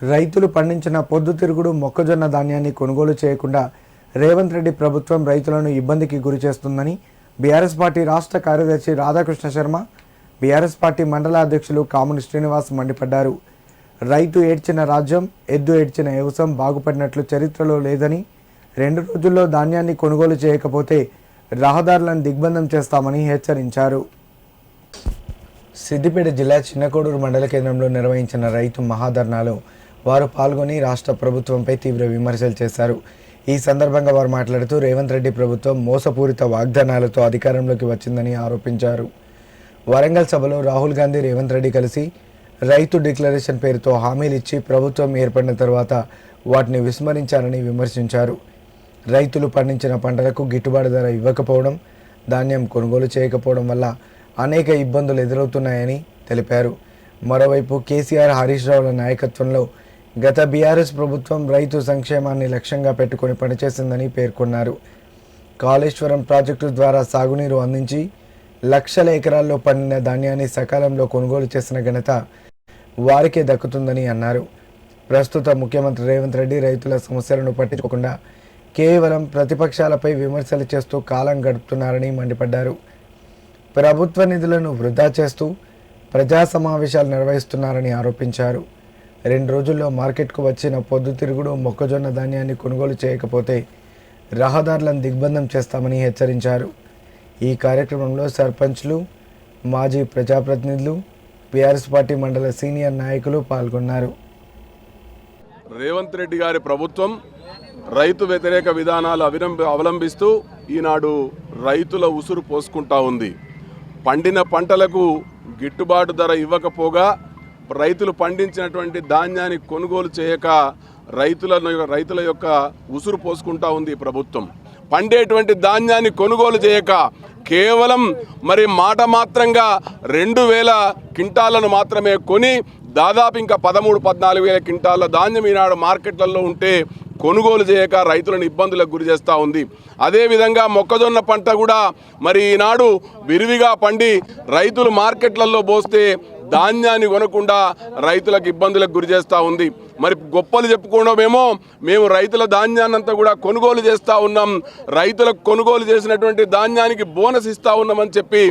రైతులు పండించిన పొద్దుతిరుగుడు మొక్కజొన్న ధాన్యాన్ని కొనుగోలు చేయకుండా రేవంత్ రెడ్డి ప్రభుత్వం రైతులను ఇబ్బందికి గురిచేస్తుందని బీఆర్ఎస్ పార్టీ రాష్ట్ర కార్యదర్శి రాధాకృష్ణ శర్మ, బీఆర్ఎస్ పార్టీ మండల అధ్యక్షులు కాముని శ్రీనివాస్ మండిపడ్డారు. రైతు ఏడ్చిన రాజ్యం, ఎద్దు ఏడ్చిన వ్యవసాయం బాగుపడినట్లు చరిత్రలో లేదని, 2 రోజుల్లో ధాన్యాన్ని కొనుగోలు చేయకపోతే రహదారులను దిగ్బంధం చేస్తామని హెచ్చరించారు. సిద్దిపేట జిల్లా చిన్నకోడూరు మండల కేంద్రంలో నిర్వహించిన రైతు మహాధర్నాలో వారు పాల్గొని రాష్ట్ర ప్రభుత్వంపై తీవ్ర విమర్శలు చేశారు. ఈ సందర్భంగా వారు మాట్లాడుతూ రేవంత్ రెడ్డి ప్రభుత్వం మోసపూరిత వాగ్దానాలతో అధికారంలోకి వచ్చిందని ఆరోపించారు. వరంగల్ సభలో రాహుల్ గాంధీ, రేవంత్ రెడ్డి కలిసి రైతు డిక్లరేషన్ పేరుతో హామీలు ఇచ్చి ప్రభుత్వం ఏర్పడిన తర్వాత వాటిని విస్మరించారని విమర్శించారు. రైతులు పండించిన పంటలకు గిట్టుబాటు ధర ఇవ్వకపోవడం, ధాన్యం కొనుగోలు చేయకపోవడం వల్ల అనేక ఇబ్బందులు ఎదురవుతున్నాయని తెలిపారు. మరోవైపు కేసీఆర్, హరీష్ రావుల నాయకత్వంలో గత బీఆర్ఎస్ ప్రభుత్వం రైతు సంక్షేమాన్ని లక్ష్యంగా పెట్టుకుని పనిచేసిందని పేర్కొన్నారు. కాళేశ్వరం ప్రాజెక్టు ద్వారా సాగునీరు అందించి లక్షల ఎకరాల్లో పండిన ధాన్యాన్ని సకాలంలో కొనుగోలు చేసిన ఘనత వారికే దక్కుతుందని అన్నారు. ప్రస్తుత ముఖ్యమంత్రి రేవంత్ రెడ్డి రైతుల సమస్యలను పట్టించుకోకుండా కేవలం ప్రతిపక్షాలపై విమర్శలు చేస్తూ కాలం గడుపుతున్నారని మండిపడ్డారు. ప్రభుత్వ నిధులను వృధా చేస్తూ ప్రజా సమావేశాలు నిర్వహిస్తున్నారని ఆరోపించారు. 2 రోజుల్లో మార్కెట్కు వచ్చిన పొద్దుతిరుగుడు మొక్కజొన్న ధాన్యాన్ని కొనుగోలు చేయకపోతే రహదారులను దిగ్బంధం చేస్తామని హెచ్చరించారు. ఈ కార్యక్రమంలో సర్పంచ్లు, మాజీ ప్రజాప్రతినిధులు, బీఆర్ఎస్ పార్టీ మండల సీనియర్ నాయకులు పాల్గొన్నారు. రేవంత్ రెడ్డి గారి ప్రభుత్వం రైతు వ్యతిరేక విధానాలు అవలంబిస్తూ ఈనాడు రైతుల ఉసురు పోసుకుంటా ఉంది. పండిన పంటలకు గిట్టుబాటు ధర ఇవ్వకపోగా రైతులు పండించినటువంటి ధాన్యాన్ని కొనుగోలు చేయక రైతుల యొక్క ఉసురు పోసుకుంటా ఉంది ప్రభుత్వం. పండేటువంటి ధాన్యాన్ని కొనుగోలు చేయక కేవలం మాట మాత్రంగా 2,000 క్వింటాలను మాత్రమే కొని దాదాపు ఇంకా 13,000-14,000 క్వింటాల ధాన్యం ఈనాడు మార్కెట్లలో ఉంటే కొనుగోలు చేయక రైతులను ఇబ్బందులకు గురి చేస్తూ ఉంది. అదేవిధంగా మొక్కజొన్న పంట కూడా ఈనాడు విరివిగా పండి రైతులు మార్కెట్లలో పోస్తే ధాన్యాన్ని కొనకుండా రైతులకు ఇబ్బందులకు గురి చేస్తూ ఉంది. గొప్పలు చెప్పుకోవడమేమో మేము రైతుల ధాన్యాన్నంతా కూడా కొనుగోలు చేస్తూ ఉన్నాం, రైతులకు కొనుగోలు చేసినటువంటి ధాన్యానికి బోనస్ ఇస్తూ ఉన్నామని చెప్పి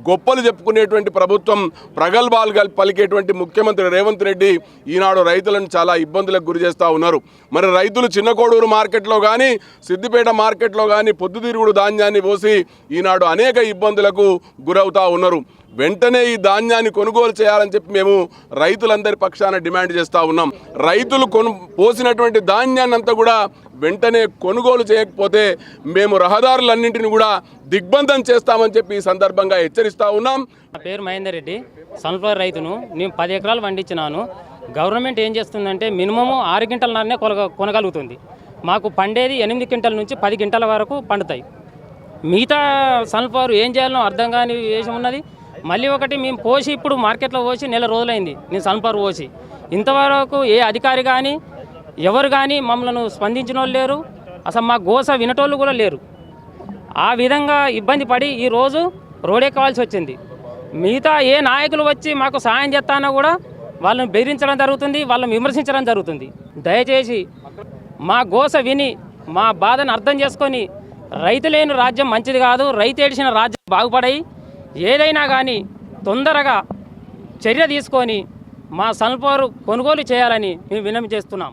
గొప్పలు చెప్పుకునేటువంటి ప్రభుత్వం, ప్రగల్భాలు పలికేటువంటి ముఖ్యమంత్రి రేవంత్ రెడ్డి ఈనాడు రైతులను చాలా ఇబ్బందులకు గురి చేస్తూ ఉన్నారు. రైతులు చిన్నకోడూరు మార్కెట్లో కానీ, సిద్దిపేట మార్కెట్లో కానీ పొద్దుతిరుగుడు ధాన్యాన్ని పోసి ఈనాడు అనేక ఇబ్బందులకు గురవుతూ ఉన్నారు. వెంటనే ఈ ధాన్యాన్ని కొనుగోలు చేయాలని చెప్పి మేము రైతులందరి పక్షాన డిమాండ్ చేస్తూ ఉన్నాం. రైతులు పోసినటువంటి ధాన్యాన్ని అంతా కూడా వెంటనే కొనుగోలు చేయకపోతే మేము రహదారులన్నింటినీ కూడా దిగ్బంధం చేస్తామని చెప్పి ఈ సందర్భంగా హెచ్చరిస్తూ ఉన్నాం. నా పేరు మహేందర్ రెడ్డి, సన్ఫ్లవర్ రైతును. నేను 10 ఎకరాలు పండించినాను. గవర్నమెంట్ ఏం చేస్తుందంటే మినిమము 6 క్వింటాలనే కొనగలుగుతుంది. మాకు పండేది 8 క్వింటాల నుంచి 10 క్వింటాల వరకు పండుతాయి. మిగతా సన్ఫ్లవర్ ఏం చేయాలో అర్థం కాని వేషం ఉన్నది. మళ్ళీ ఒకటి మేము పోసి ఇప్పుడు మార్కెట్లో పోసి 1 నెల రోజులైంది. నేను సన్ఫ్లవర్ పోసి ఇంతవరకు ఏ అధికారి కానీ ఎవరు కానీ మమ్మల్ని స్పందించిన వాళ్ళు లేరు. అసలు మా గోస వినటోళ్ళు కూడా లేరు. ఆ విధంగా ఇబ్బంది పడి ఈరోజు రోడెక్కవలసి వచ్చింది. మిగతా ఏ నాయకులు వచ్చి మాకు సహాయం చేస్తానో కూడా వాళ్ళని బెదిరించడం జరుగుతుంది, వాళ్ళని విమర్శించడం జరుగుతుంది. దయచేసి మా గోస విని మా బాధను అర్థం చేసుకొని రైతు లేని రాజ్యం మంచిది కాదు, రైతు ఏడిచిన రాజ్యం బాగుపడాయి. ఏదైనా కానీ తొందరగా చర్య తీసుకొని మా సన్ఫ్లవర్ కొనుగోలు చేయాలని మేము విన్నపం చేస్తున్నాం.